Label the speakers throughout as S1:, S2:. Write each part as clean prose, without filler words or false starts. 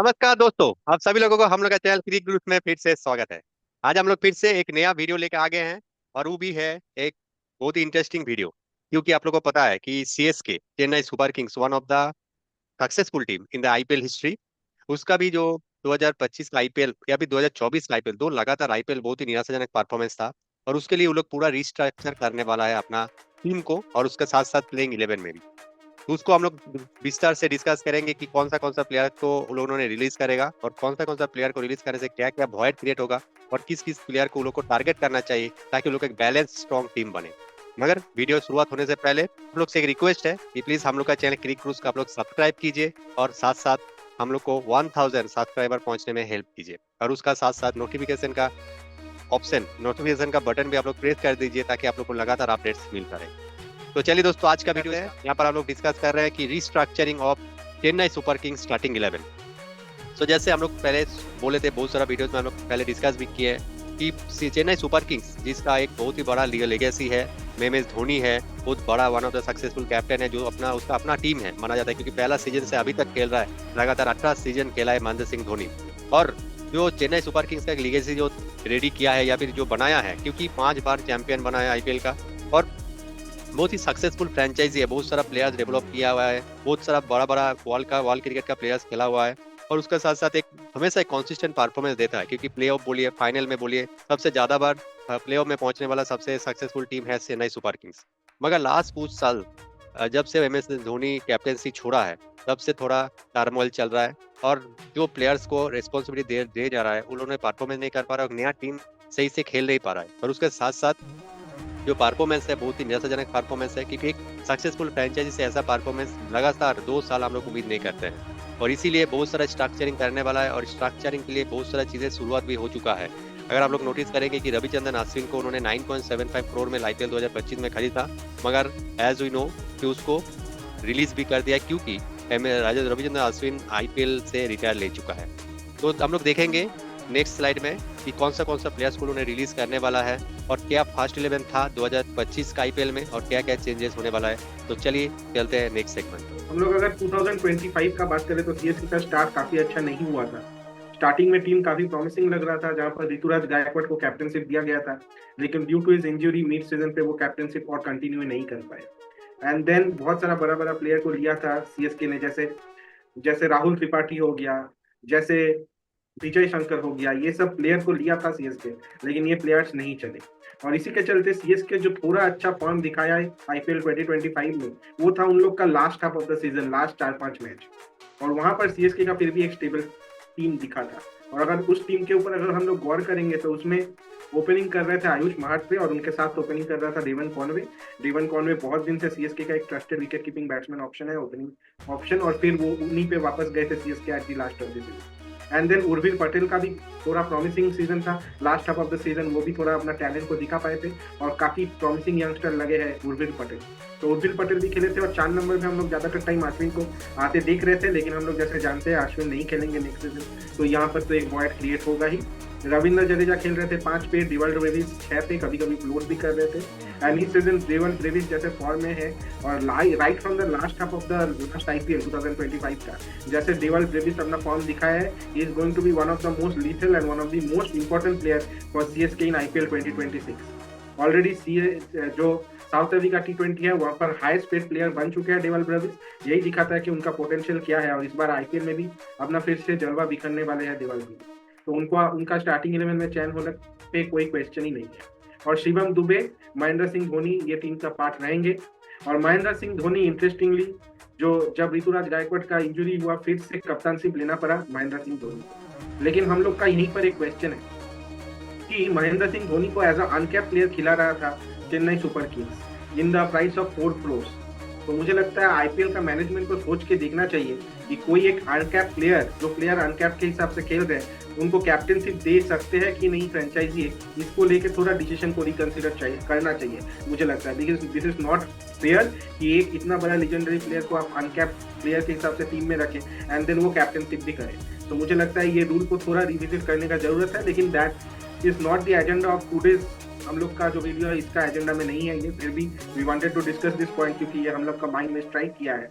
S1: नमस्कार दोस्तों, आप सभी लोगों को हम लोग का चैनल क्रिक ग्रुप में फिर से स्वागत है। आज हम लोग फिर से एक नया वीडियो लेकर आ गए हैं। और वो भी है एक बहुत ही इंटरेस्टिंग वीडियो। क्योंकि आप लोगों को पता है कि CSK Chennai Super Kings one of the successful team in the IPL history. उसका भी जो 2025 का आईपीएल या फिर 2024 का आईपीएल, दो लगातार आईपीएल बहुत ही निराशाजनक परफॉर्मेंस था। और उसके लिए वो लोग पूरा रिस्ट्रक्चर करने वाला है अपना टीम को, और उसके साथ साथ प्लेइंग 11 में भी। तो उसको हम लोग विस्तार से डिस्कस करेंगे कि कौन सा प्लेयर को उन लोगों ने रिलीज करेगा, और कौन सा प्लेयर को रिलीज करने से क्या क्या वॉइड क्रिएट होगा, और किस किस प्लेयर को उन लोग को टारगेट करना चाहिए ताकि उन लोग एक बैलेंस स्ट्रॉन्ग टीम बने। मगर वीडियो शुरुआत होने से पहले हम लोग से एक रिक्वेस्ट है कि प्लीज हम लोग का चैनल क्रिक क्रूज का आप लोग सब्सक्राइब कीजिए, और साथ साथ हम लोग को 1000 सब्सक्राइबर पहुंचने में हेल्प कीजिए। और उसका साथ साथ नोटिफिकेशन का बटन भी आप लोग प्रेस कर दीजिए ताकि आप लोग को लगातार अपडेट्स मिल पाए। तो चलिए दोस्तों, आज का वीडियो है यहाँ पर हम लोग डिस्कस कर रहे हैं कि restructuring of Chennai Super Kings starting 11। सो जैसे हम लोग पहले बोले थे, बहुत सारा वीडियोस में हम लोग पहले डिस्कस भी किए हैं कि चेन्नई सुपर किंग्स जिसका एक बहुत ही बड़ा लेगेसी है, एम एस धोनी है, बहुत बड़ा one of the successful captain है, जो उसका अपना टीम है माना जाता है। क्योंकि पहला सीजन से अभी तक खेल रहा है, लगातार 18 सीजन खेला है महेंद्र सिंह धोनी। और जो चेन्नई सुपर किंग्स का एक लीगेसी जो रेडी किया है या फिर जो बनाया है, क्योंकि 5 बार चैंपियन बना है आईपीएल का, और बहुत ही सक्सेसफुल फ्रेंचाइजी है, बहुत सारा प्लेयर्स डेवलप किया हुआ है, बहुत सारा बड़ा बड़ा वर्ल्ड क्रिकेट का प्लेयर्स खेला हुआ है। और उसके साथ साथ एक हमेशा एक कंसिस्टेंट परफॉर्मेंस देता है। क्योंकि प्ले ऑफ बोलिए, फाइनल में बोलिए, सबसे ज्यादा बार प्ले ऑफ में पहुंचने वाला सबसे सक्सेसफुल टीम है चेन्नई सुपर किंग्स। मगर लास्ट कुछ साल जब से एम एस धोनी कैप्टेंसी छोड़ा है, तब से थोड़ा टर्मोइल चल रहा है। और जो प्लेयर्स को रिस्पॉन्सिबिलिटी दे जा रहा है, उन्होंने परफॉर्मेंस नहीं कर पा रहा है, और नया टीम सही से खेल नहीं पा रहा है। और उसके साथ साथ जो परफॉर्मेंस है बहुत ही निराशाजनक परफॉर्मेंस है। क्योंकि एक सक्सेसफुल फ्रेंचाइजी से ऐसा परफॉर्मेंस लगातार 2 साल हम लोग उम्मीद नहीं करते हैं। और इसीलिए बहुत सारा स्ट्रक्चरिंग करने वाला है, और स्ट्रक्चरिंग के लिए बहुत सारा चीजें शुरुआत भी हो चुका है। अगर आप लोग नोटिस करेंगे कि रविचंद्रन अश्विन को उन्होंने 9.75 करोड़ में आईपीएल 2025 में खरीदा, मगर एज वी नो कि उसको रिलीज भी कर दिया, क्योंकि रविचंद्रन अश्विन आईपीएल से रिटायर ले चुका है। तो हम लोग देखेंगे नेक्स्ट स्लाइड में कि कौन सा प्लेयर्स को उन्होंने रिलीज करने वाला है, और क्या फर्स्ट 11 था 2025 का आईपीएल में, और क्या क्या चेंजेस होने वाला है। तो चलिए चलते हैं नेक्स्ट सेगमेंट।
S2: हम लोग अगर 2025 का बात करें तो सीएसके का स्टार्ट काफी अच्छा नहीं हुआ था। स्टार्टिंग में टीम काफी प्रॉमिसिंग लग रहा था, जहां पर ऋतुराज गायकवाड़ को कैप्टनशिप दिया गया था, लेकिन due to his injury mid season पे वो कैप्टनशिप और कंटिन्यू नहीं कर पाए। एंड देन बहुत सारा बड़ा बड़ा प्लेयर को लिया था सीएसके ने, जैसे जैसे राहुल त्रिपाठी हो गया, जैसे विजय शंकर हो गया, ये सब प्लेयर को लिया था सीएसके, लेकिन ये प्लेयर्स नहीं चले। और इसी के चलते सीएसके जो थोड़ा अच्छा फॉर्म दिखाया है आईपीएल 2025 में, वो था उन लोग का last half of the season, last 4-5 match. और वहां पर सीएसके का फिर भी एक स्टेबल टीम दिखा था। और अगर उस टीम के ऊपर अगर हम लोग गौर करेंगे तो उसमें ओपनिंग कर रहे थे आयुष महात्रे, और उनके साथ ओपनिंग कर रहा था डेवन कॉनवे बहुत दिन से सीएसके का एक trusted wicket keeping batsman option है, ओपनिंग ऑप्शन, और फिर वो उन्हीं पे वापस गए थे CSK at the last of the season. And then Urvil Patel का भी थोड़ा प्रॉमिसिंग सीजन था last half of the season, वो भी थोड़ा अपना टैलेंट को दिखा पाए थे, और काफी प्रॉमिसिंग यंगस्टर लगे हैं उर्विल पटेल। तो उर्विल पटेल भी खेले थे, और 4 नंबर में हम लोग ज्यादातर टाइम अश्विन को आते देख रहे थे, लेकिन हम लोग जैसे जानते हैं अश्विन नहीं खेलेंगे नेक्स्ट सीजन, तो यहाँ पर तो एक वॉइड क्रिएट होगा ही। रविंद्र जडेजा खेल रहे थे 5 पे, डिवल्ड ब्रेविस 6 पे, कभी कभी फ्लोट भी कर रहे थे। एंड इस सीजन डिवल्ड ब्रेविस जैसे फॉर्म में है, और right from the last half of the last IPL 2025 का, जैसे डिवल्ड ब्रेविस अपना फॉर्म दिखाया है, he is going to be one of the most lethal and one of the most important player for CSK in IPL 2026। Already जो South Africa T20 है, वहां पर highest paid player बन चुके हैं डेवल ब्रेविस। यही दिखाता है कि उनका पोटेंशियल क्या है, और इस बार आईपीएल में भी अपना फिर से जलवा बिखरने वाले हैं डेवल ब्रेविस। तो उनका स्टार्टिंग 11 में चयन होने पे कोई क्वेश्चन ही नहीं है। और शिवम दुबे, महेंद्र सिंह धोनी ये टीम का पार्ट रहेंगे। और महेंद्र सिंह धोनी इंटरेस्टिंगली, जो जब ऋतुराज गायकवाड़ का इंजरी हुआ, फिर से कप्तानशिप लेना पड़ा महेंद्र सिंह धोनी को। लेकिन हम लोग का यहीं पर एक क्वेश्चन है कि महेंद्र सिंह धोनी को एज अ अनकैप प्लेयर खिला रहा था Chennai Super kings in the price of 4 crore. तो मुझे लगता है आईपीएल का मैनेजमेंट को सोच के देखना चाहिए कि कोई एक अनकैप प्लेयर, जो प्लेयर अनकैप के हिसाब से खेल रहे हैं, उनको कैप्टनशिप दे सकते हैं कि नहीं फ्रेंचाइजी है, इसको लेके थोड़ा डिसीजन को रिकंसिडर करना चाहिए। मुझे लगता है दिस इज नॉट फेयर कि एक इतना बड़ा लेजेंडरी प्लेयर को आप अनकैप प्लेयर के हिसाब से टीम में रखें एंड देन वो कैप्टनशिप भी करें। तो मुझे लगता है ये रूल को थोड़ा रिविजिट करने का जरूरत है, लेकिन that is not the agenda of today's. हम लोग का जो वीडियो है इसका एजेंडा में नहीं है ये, फिर भी we wanted to discuss this point, क्योंकि ये हम लोग का माइंड में स्ट्राइक किया है।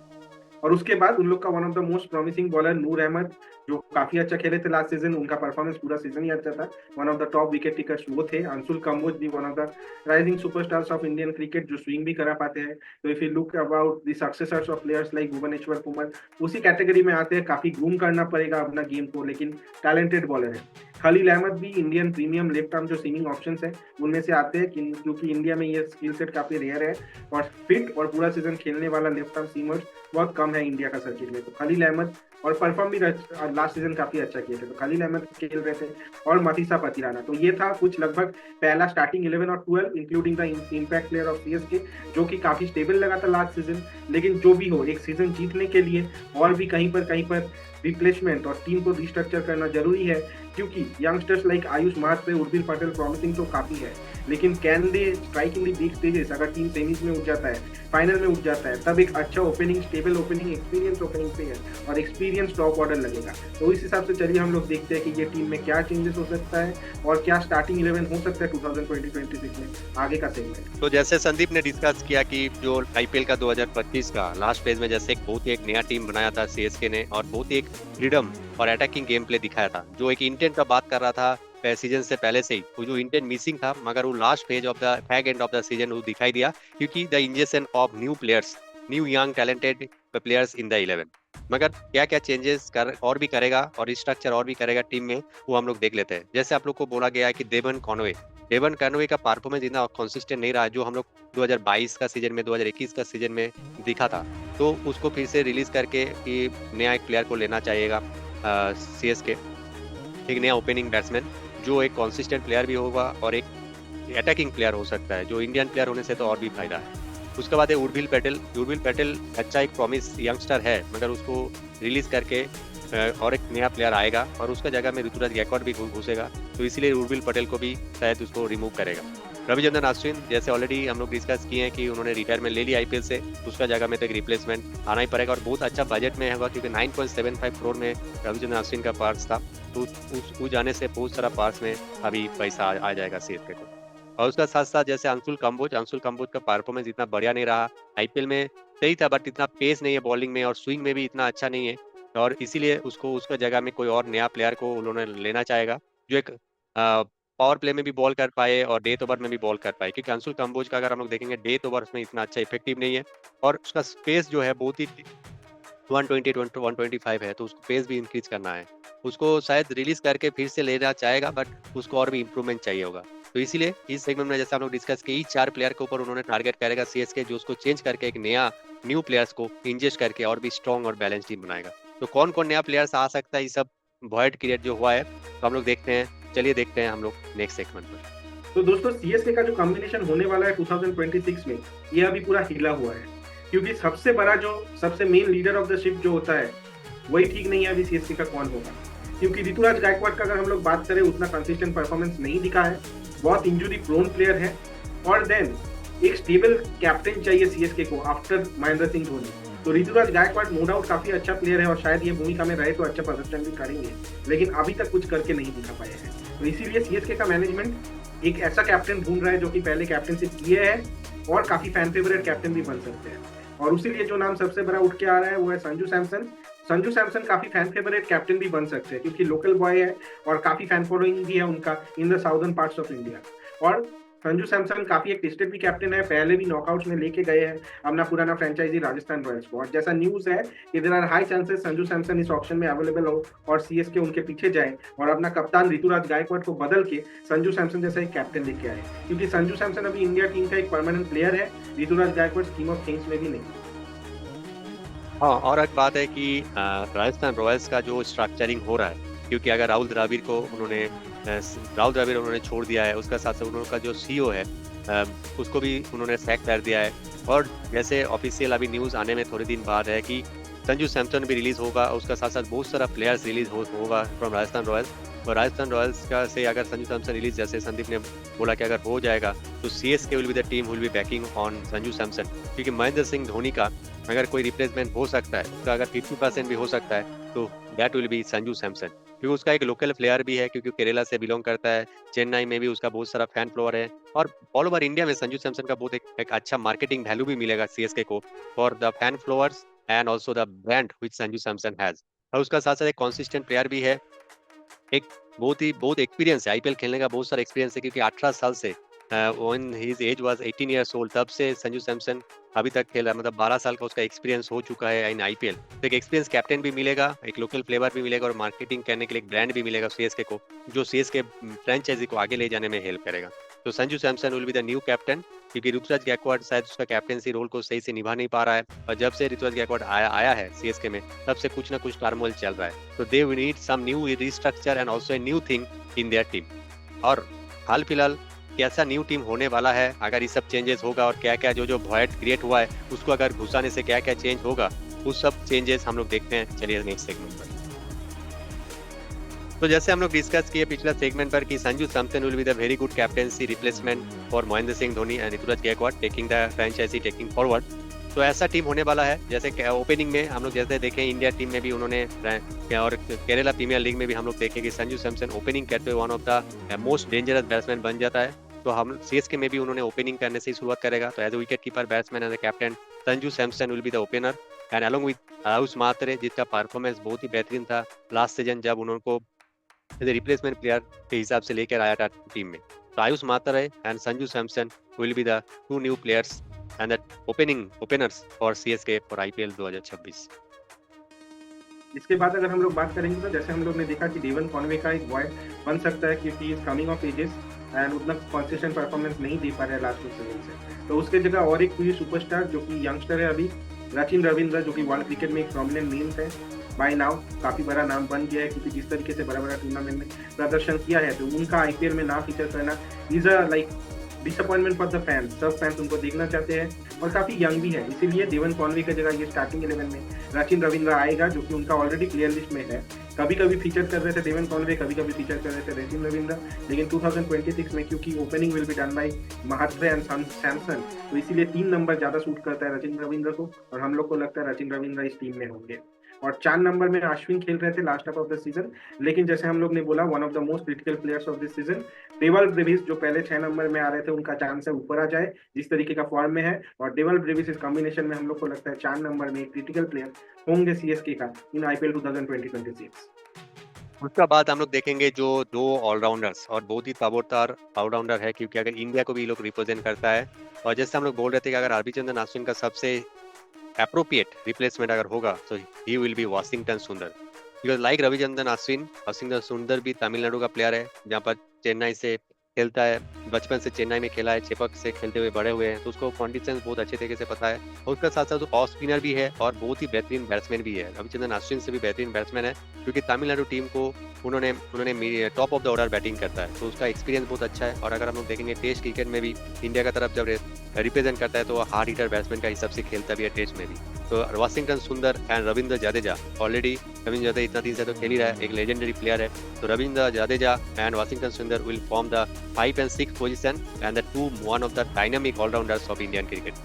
S2: और उसके बाद उन लोग का one of the most promising bowler Noor Ahmad जो काफी अच्छा खेले थे लास्ट सीजन, उनका परफॉर्मेंस पूरा सीजन ही अच्छा था। One of the top wicket takers वो थे। अंशुल कंबोज भी one of the rising superstars of Indian cricket, जो स्विंग भी करा पाते हैं। तो if you look about the successors of players like Bhuvneshwar Kumar, उसी कैटेगरी में आते हैं। काफी ग्रूम करना पड़ेगा अपना गेम को, लेकिन टैलेंटेड बॉलर है। खलील अहमद भी इंडियन प्रीमियम लेफ्ट आर्म जो सीमिंग ऑप्शंस है उनमें से आते हैं, क्योंकि इंडिया में ये स्किल सेट काफी रेयर है और फिट और पूरा सीजन खेलने वाला लेफ्ट आर्म सीमर बहुत कम है इंडिया का सर्किट में। तो खलील अहमद, और परफॉर्म भी लास्ट सीजन काफी अच्छा किए थे। तो खलील अहमद खेल रहे थे और मतीसा पतिराना। तो ये था कुछ लगभग पहला स्टार्टिंग 11 और 12 including the impact player of CSK, जो कि काफी स्टेबल लगा था लास्ट सीजन। लेकिन जो भी हो, एक सीजन जीतने के लिए और भी कहीं पर रिप्लेसमेंट और टीम को रिस्ट्रक्चर करना जरूरी है, क्योंकि youngsters like Ayush Mhatre, Urvil Patel promising तो काफी है, लेकिन can they strike in the big stages? अगर टीम सेमीज में उठ जाता है, फाइनल में उठ जाता है, तब एक अच्छा opening, stable opening, experience opening पे है और एक्सपीरियंस टॉप ऑर्डर लगेगा। तो इस हिसाब से चलिए हम लोग देखते हैं कि ये टीम में क्या चेंजेस हो सकता है और क्या स्टार्टिंग 11 हो सकता है 2020-26 में आगे का सेगमेंट।
S1: तो जैसे संदीप ने डिस्कस किया कि जो आईपीएल का 2025 का लास्ट फेज में जैसे बहुत ही एक नया टीम बनाया था सीएसके ने और बहुत ही एक फ्रीडम और अटैकिंग गेम प्ले दिखाया था, जो एक इंटेंट का बात कर रहा था सीजन से पहले से ही, वो जो इंटेंट मिसिंग था, मगर वो last phase of the fag end of the season वो दिखाई दिया, क्योंकि the injection of new players, new young talented players in the 11। मगर क्या क्या चेंजेस और भी करेगा और स्ट्रक्चर और भी करेगा टीम में, वो हम लोग देख लेते हैं। जैसे आप लोग को बोला गया है कि देवन कॉनवे का परफॉर्मेंस इतना कंसिस्टेंट नहीं रहा जो हम लोग 2022 का सीजन में, 2021 का सीजन में दिखा था। तो उसको फिर से रिलीज करके कि नया एक प्लेयर को लेना चाहिएगा सीएसके, एक नया ओपनिंग बैट्समैन जो एक कंसिस्टेंट प्लेयर भी होगा और एक अटैकिंग प्लेयर हो सकता है, जो इंडियन प्लेयर होने से तो और भी फायदा है। उसके बाद है उर्विल पटेल अच्छा एक प्रॉमिस यंगस्टर है, मगर उसको रिलीज करके और एक नया प्लेयर आएगा और उसका जगह में ऋतुराज गायकवाड़ भी घुसेगा, तो इसीलिए उर्विल पटेल को भी शायद उसको रिमूव करेगा। रविचंद्रन अश्विन जैसे ऑलरेडी हम लोग डिस्कस किए हैं कि उन्होंने रिटायरमेंट ले लिया आईपीएल से, उसका जगह में तो एक रिप्लेसमेंट आना ही पड़ेगा और बहुत अच्छा बजट में होगा, क्योंकि 9.75 करोड़ में रविचंद्रन अश्विन का पार्स था। तो उस जाने से बहुत सारा पार्स में अभी पैसा आ जाएगा सीएसके को। और उसका साथ साथ जैसे अंशुल कंबोज का परफॉर्मेंस इतना बढ़िया नहीं रहा आईपीएल में, सही था बट इतना पेस नहीं है बॉलिंग में और स्विंग में भी इतना अच्छा नहीं है, और इसीलिए उसको उसका जगह में कोई और नया प्लेयर को उन्होंने लेना चाहेगा जो एक पावर प्ले में भी बॉल कर पाए और डेथ ओवर में भी बॉल कर पाए, क्योंकि अंशुल कंबोज का अगर हम लोग देखेंगे डेथ ओवर में इतना अच्छा इफेक्टिव नहीं है और उसका स्पेस जो है बहुत ही 120-125 है, तो उसको पेस भी इंक्रीज करना है। उसको शायद रिलीज करके फिर से लेना चाहेगा, बट उसको और भी इंप्रूवमेंट चाहिए होगा। तो इसीलिए इस सेगमेंट में जैसे हम लोग डिस्कस किए, 4 प्लेयर के ऊपर उन्होंने टारगेट करेगा सीएसके, जो उसको चेंज करके एक न्यू प्लेयर्स को इंजेस्ट करके और भी स्ट्रॉन्ग और बैलेंस टीम बनाएगा। तो कौन कौन नया प्लेयर्स आ सकता है, ये सब वॉइड क्रिएट जो हुआ है, तो हम लोग देखते हैं। चलिए देखते हैं हम लोग नेक्स्ट सेगमेंट पर।
S2: तो दोस्तों, सीएसके का जो कॉम्बिनेशन होने वाला है 2026 में, ये अभी पूरा हिला हुआ है, क्योंकि सबसे main leader of the ship जो होता है, वही ठीक नहीं है अभी सीएसके का कौन होगा। क्योंकि ऋतुराज गायकवाड़ का अगर हम लोग बात करें, उतना कंसिस्टेंट परफॉर्मेंस नहीं दिखा है, बहुत इंजुरी प्रोन प्लेयर है। और देन एक स्टेबल कैप्टन चाहिए सीएसके को आफ्टर महेंद्र सिंह धोनी। तो ऋतुराज गायकवाड़ नो डाउट काफी अच्छा प्लेयर है और शायद ये भूमिका में रहे तो अच्छा प्रदर्शन भी करेंगे, लेकिन अभी तक कुछ करके नहीं दिखा पाए हैं। तो इसीलिए सीएसके का मैनेजमेंट एक ऐसा कैप्टन ढूंढ रहा है जो कि पहले कैप्टनशिप किए है और काफी फैन फेवरेट कैप्टन भी बन सकते हैं। और उसीलिए जो नाम सबसे बड़ा उठ के आ रहा है वो है संजू सैमसन काफी फैन फेवरेट कैप्टन भी बन सकते हैं, क्योंकि लोकल बॉय है और काफी फैन फॉलोइंग भी है उनका in the southern parts of India. और संजू सैमसन काफी एक टेस्टेड भी कैप्टन है, पहले भी नॉकआउट्स में लेके गए हैं अपना पुराना फ्रेंचाइजी राजस्थान रॉयल्स को। और जैसा न्यूज है कि there are high chances Sanju Samson इस ऑप्शन में अवेलेबल हो और सीएसके उनके पीछे जाए और अपना कप्तान ऋतुराज गायकवाड़ को बदल के संजू सैमसन जैसा एक कैप्टन लेके आए, क्योंकि संजू सैमसन अभी इंडिया टीम का एक परमानेंट प्लेयर है, Ruturaj Gaikwad scheme of things में भी नहीं।
S1: हाँ, और एक बात है कि राजस्थान रॉयल्स का जो स्ट्रक्चरिंग हो रहा है, क्योंकि अगर राहुल द्रविड़ उन्होंने छोड़ दिया है, उसका साथ साथ उनका जो सीईओ है उसको भी उन्होंने सैक कर दिया है। और जैसे ऑफिशियल अभी न्यूज़ आने में थोड़े दिन बाद है कि संजू सैमसन भी रिलीज होगा, उसका साथ साथ बहुत सारा प्लेयर्स रिलीज होगा फ्रॉम राजस्थान रॉयल्स। और राजस्थान रॉयल्स का से अगर संजू सैमसन रिलीज, जैसे संदीप ने बोला कि अगर हो जाएगा, तो CSK will be the team will be banking on Sanju Samson, क्योंकि महेंद्र सिंह धोनी का अगर कोई रिप्लेसमेंट हो सकता है, उसका अगर 50% भी हो सकता है, तो that will be Sanju Samson, क्योंकि उसका एक लोकल प्लेयर भी है, क्योंकि केरला से बिलोंग करता है, चेन्नई में भी उसका बहुत सारा फैन फॉलोअर है, और ऑल ओवर इंडिया में संजू सैमसन का बहुत एक अच्छा मार्केटिंग वैल्यू भी मिलेगा सीएसके को for the fan followers and also the brand which Sanju Samson has. और उसका साथ साथ एक कॉन्सिस्टेंट प्लेयर भी है, एक बहुत एक्सपीरियंस है, आईपीएल खेलने का बहुत सारा एक्सपीरियंस है, क्योंकि 18 साल से when his age was 18 years old, तब से संजू सैमसन अभी तक खेल रहा है, मतलब 12 साल का उसका एक्सपीरियंस हो चुका है इन आईपीएल। तो एक एक्सपीरियंस कैप्टन भी मिलेगा, एक लोकल प्लेयर भी मिलेगा, और मार्केटिंग करने के लिए एक ब्रांड भी मिलेगा सीएसके को, जो सीएसके फ्रेंचाइजी को आगे ले जाने में हेल्प करेगा। तो Sanju Samson will be the new captain, क्योंकि ऋतुराज गायकवाड़ शायद उसका कैप्टनसी रोल को सही से निभा नहीं पा रहा है, और जब से ऋतुराज गायकवाड़ आया है सीएसके में, तब से कुछ ना कुछ टर्मोइल चल रहा है। तो they will need some new restructure and also a new thing in their team. और हाल फिलहाल कैसा न्यू टीम होने वाला है, अगर ये सब चेंजेस होगा, और क्या क्या जो वॉइड क्रिएट हुआ है उसको अगर घुसाने से क्या क्या चेंज होगा, उस सब चेंजेस हम लोग देखते हैं। चलिए नेक्स्ट सेगमेंट पर। तो जैसे हम लोग डिस्कस किए पिछला सेगमेंट पर कि Sanju Samson will be the very good captaincy replacement for Mahendra Singh Dhoni and Ruturaj Gaikwad taking the franchise taking forward. तो ऐसा टीम होने वाला है, जैसे ओपनिंग में हम लोग जैसे देखें इंडिया टीम में भी उन्होंने, और केरला प्रीमियर लीग में भी हम लोग देखें कि संजू सैमसन ओपनिंग करते हुए one of the most dangerous batsman बन जाता है। तो हम सीएसके में भी उन्होंने ओपनिंग करने से ही शुरुआत करेगा। तो as a wicket keeper batsman as a captain Sanju Samson will be the opener, and along with Rahul Mhatre, जिसका परफॉर्मेंस बहुत ही बेहतरीन था लास्ट सीजन, जब उनको एज ए रिप्लेसमेंट प्लेयर के हिसाब से लेकर आया था टीम में। तो Ayush Mhatre and Sanju Samson will be the two new players and the openers for CSK for IPL 2026।
S2: इसके बाद अगर हम लोग बात करेंगे तो जैसे हम लोग ने देखा कि डेवन कॉनवे का एक वॉइड बन सकता है, क्योंकि is coming of ages and उतना कंसिस्टेंट परफॉर्मेंस नहीं दे पा रहा है लास्ट कुछ सीजन से। तो उसके जगह और एक कोई सुपरस्टार जो कि यंगस्टर है अभी, सचिन रविंद्र, जो कि वर्ल्ड क्रिकेट में एक प्रोमिनेंट नेम है बाय नाउ, काफी बड़ा नाम बन गया है, क्योंकि जिस तरीके से बड़ा बड़ा टूर्नामेंट में प्रदर्शन किया है, तो उनका आईपीएल में ना फीचर करना is a like disappointment for the fans. सब फैंस उनको देखना चाहते हैं और काफी यंग भी है, इसीलिए डेवन कॉनवे की जगह ये स्टार्टिंग 11 में सचिन रविंद्र आएगा, जो कि उनका ऑलरेडी प्लेयर लिस्ट में है। कभी कभी फीचर कर रहे थे डेवन कॉनवे, कभी कभी फीचर कर रहे थे सचिन रविंद्र, लेकिन 2026 में क्योंकि opening will be done by Mhatre and Samson, तो इसीलिए 3 नंबर ज्यादा सूट करता है सचिन रविंद्र को, और हम लोग को लगता है सचिन रविंद्र इस टीम में होंगे। और 4 नंबर में अश्विन खेल रहे थे last half of the season, लेकिन जैसे हम लोग ने बोला one of the most critical players of this season, devil Brevis जो पहले 6 नंबर में आ रहे थे, उनका चांस है ऊपर आ जाए जिस तरीके का फॉर्म में है, और डेवल ब्रेविस इस कॉम्बिनेशन में हम लोग को लगता है 4 नंबर में एक क्रिटिकल प्लेयर होंगे सीएसके का इन आईपीएल 2026।
S1: उसका बाद हम लोग देखेंगे जो दो ऑलराउंडर्स, और बहुत ही ताबड़तोड़ ऑलराउंडर है, क्योंकि अगर इंडिया को भी ये लोग रिप्रेजेंट करता है, और जैसे हम लोग बोल रहे थे कि अगर रविचंद्रन अश्विन का सबसे अप्रोप्रिएट रिप्लेसमेंट अगर होगा, तो ही विल बी वाशिंगटन सुंदर, because like Ravichandran Ashwin, Washington सुंदर भी तमिलनाडु का प्लेयर है, जहाँ पर चेन्नई से खेलता है, बचपन से चेन्नई में खेला है, चेपक से खेलते हुए बड़े हुए हैं, तो उसको कंडीशंस बहुत अच्छे तरीके से पता है। और उसका साथ साथ ऑफ स्पिनर भी है और बहुत ही बेहतरीन बैट्समैन भी है। रविचंद्रन अश्विन से भी बेहतरीन बैट्समैन है, क्योंकि तमिलनाडु टीम को उन्होंने top of the order batting करता है, तो उसका एक्सपीरियंस बहुत अच्छा है। और अगर हम लोग देखेंगे टेस्ट क्रिकेट में भी इंडिया का तरफ जब रिप्रेजेंट करता है, तो हार्ड हिटर बैट्समैन का हिसाब से खेलता भी है टेस्ट में भी। तो वाशिंगटन सुंदर एंड रविंद्र जडेजा, ऑलरेडी रविंद्र जडेजा इतना दिन से तो खेल ही रहा है, एक लेजेंडरी प्लेयर है। तो रविंद्र जडेजा एंड वाशिंगटन सुंदर will form the 5 and 6 position and the two one of the dynamic all-rounders of Indian cricket.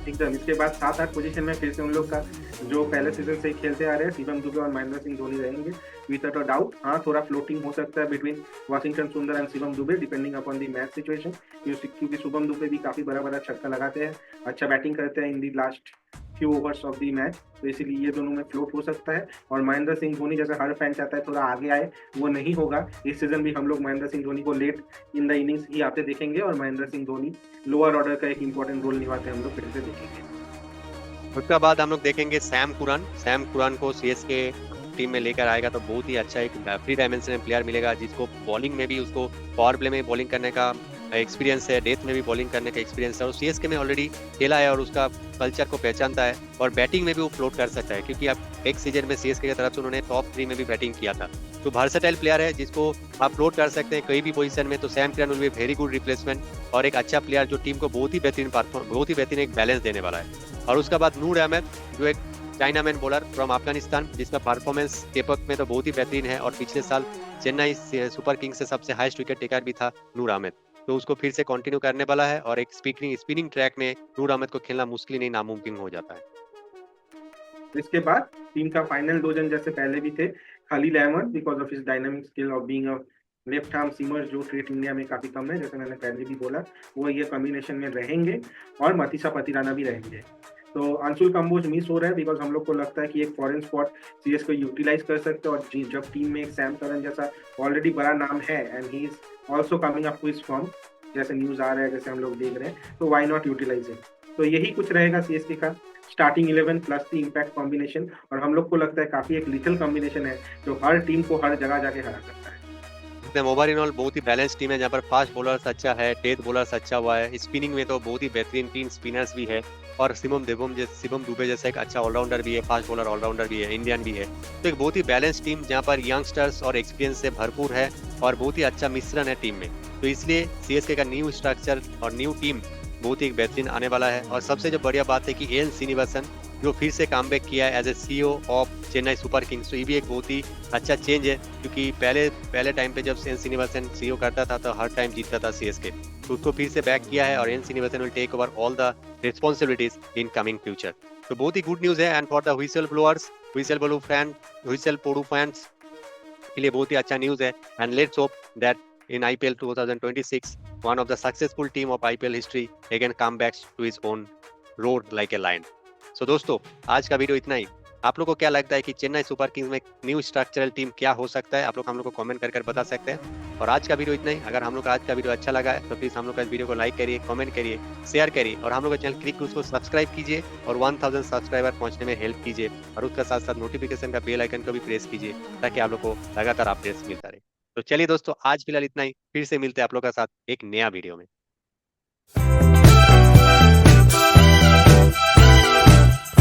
S2: एकदम। इसके बाद 7-8 पोजीशन में फिर से उन लोग का जो पहले सीजन से ही खेलते आ रहे हैं शिवम दुबे और महेंद्र सिंह धोनी रहेंगे विदाउट अ डाउट। हाँ, थोड़ा फ्लोटिंग हो सकता है बिटवीन वाशिंगटन सुंदर and Shivam Dubey depending upon the match situation, क्योंकि शुभम दुबे भी काफी बड़ा बड़ा छक्का लगाते हैं, अच्छा बैटिंग करते हैं in the last few overs of the match, तो इसीलिए ये दोनों में फ्लोट हो सकता है। और महेंद्र सिंह धोनी जैसे हर फैन चाहता है थोड़ा आगे आए, वो नहीं होगा। इस सीजन भी हम लोग महेंद्र सिंह धोनी को लेट इन द इनिंग्स ही आते देखेंगे, और महेंद्र सिंह धोनी लोअर ऑर्डर का एक इंपॉर्टेंट रोल निभाते हम लोग फिर से देखेंगे।
S1: उसके बाद हम लोग देखेंगे सैम कुरान को सीएसके टीम में लेकर आएगा, तो बहुत ही अच्छा एक फ्री डायमेंशनल प्लेयर मिलेगा, जिसको बॉलिंग में भी उसको पावर प्ले में बॉलिंग करने का एक्सपीरियंस है, डेथ में भी बॉलिंग करने का एक्सपीरियंस है, और सीएसके में ऑलरेडी खेला है और उसका कल्चर को पहचानता है, और बैटिंग में भी वो फ्लोट कर सकता है, क्योंकि अब एक सीजन में सीएसके की तरफ से उन्होंने टॉप 3 में भी बैटिंग किया था। तो वर्सेटाइल प्लेयर है जिसको आप फ्लोट कर सकते हैं कहीं भी पोजीशन में। तो Sam Curran will be very good replacement, और एक अच्छा प्लेयर जो टीम को बहुत ही बेहतरीन एक बैलेंस देने वाला है। और उसके बाद नूर अहमद, जो एक चाइनामैन बॉलर फ्रॉम अफगानिस्तान, जिसका परफॉर्मेंस चेपक में तो बहुत ही बेहतरीन है, और पिछले साल चेन्नई सुपर किंग्स से सबसे हाईएस्ट विकेट टेकर भी था नूर अहमद, तो उसको फिर से कंटिन्यू करने वाला है। और एक स्पिनिंग ट्रैक में नूर अहमद को खेलना मुश्किल नहीं नामुमकिन हो जाता है।
S2: इसके बाद टीम का फाइनल 2 जन जैसे पहले भी थे, Khaleel Ahmed because of his dynamic skill of being a left arm seamer, जो ट्रेट इंडिया में काफी कम है, जैसे मैंने पहले भी बोला, वो ये कॉम्बिनेशन में रहेंगे, और मतीसा पतिराना भी रहेंगे। तो अंशुल कंबोज मिस हो रहा है बिकॉज हम लोग को लगता है कि एक फॉरेन स्पॉट सीएस को यूटिलाइज कर सकते हैं, और जब टीम में एक सैम करन जैसा ऑलरेडी बड़ा नाम है and he is also coming up to his form, जैसे न्यूज आ रहा है, जैसे हम लोग देख रहे हैं, तो व्हाई नॉट यूटिलाइज इट। तो यही कुछ रहेगा सीएसके का starting 11 plus the impact combination, और हम लोग को लगता है काफी एक लिथल कॉम्बिनेशन है जो हर टीम को हर जगह जाके हरा सकता है।
S1: ओवर इन ऑल बहुत ही बैलेंस टीम है, जहाँ पर फास्ट बॉलर्स अच्छा है, डेथ बॉलर्स अच्छा हुआ है, स्पिनिंग में तो बहुत ही बेहतरीन तीन स्पिनर्स भी है, और शिवम दुबे जैसा एक अच्छा ऑलराउंडर भी है, फास्ट बॉलर ऑलराउंडर भी है, इंडियन भी है। तो एक बहुत ही बैलेंस टीम जहाँ पर यंगस्टर्स और एक्सपीरियंस से भरपूर है, और बहुत ही अच्छा मिश्रण है टीम में। तो इसलिए सीएसके का न्यू स्ट्रक्चर और न्यू टीम बहुत ही बेहतरीन आने वाला है। और सबसे जो बढ़िया बात है कि एन श्रीनिवासन जो फिर से कामबैक किया है as a CEO of Chennai Super Kings, तो ये भी एक बहुत ही अच्छा चेंज है, क्योंकि पहले टाइम पे जब एन श्रीनिवासन सीईओ करता था तो हर टाइम जीतता था सीएसके, तो उसको फिर से बैक किया है, और N Srinivasan will take over all the responsibilities in coming future. तो बहुत ही गुड न्यूज है, and for the whistle blowers, whistle पोडू फैंस के लिए बहुत ही अच्छा न्यूज है। And let's hope that in IPL 2026, one of the successful team of IPL history again come back to his own road like a lion. So दोस्तों, आज का वीडियो इतना ही। आप लोग को क्या लगता है कि चेन्नई सुपर किंग्स में न्यू स्ट्रक्चरल टीम क्या हो सकता है? आप लोग हम लोग को कमेंट कर बता सकते हैं। और आज का वीडियो इतना ही। अगर हम लोग का आज का वीडियो अच्छा लगा है तो प्लीज हम लोग का इस वीडियो को लाइक करिए, कमेंट करिए, शेयर करिए, और हम लोग का चैनल क्लिक उसको सब्सक्राइब कीजिए, और 1000 सब्सक्राइबर पहुंचने में हेल्प कीजिए, और उसके साथ साथ नोटिफिकेशन का बेल आइकन को भी प्रेस कीजिए, ताकि आप लोग को लगातार अपडेट्स मिलता रहे। तो चलिए दोस्तों, आज फिलहाल इतना ही। फिर से मिलते हैं आप लोग के साथ एक नया वीडियो में।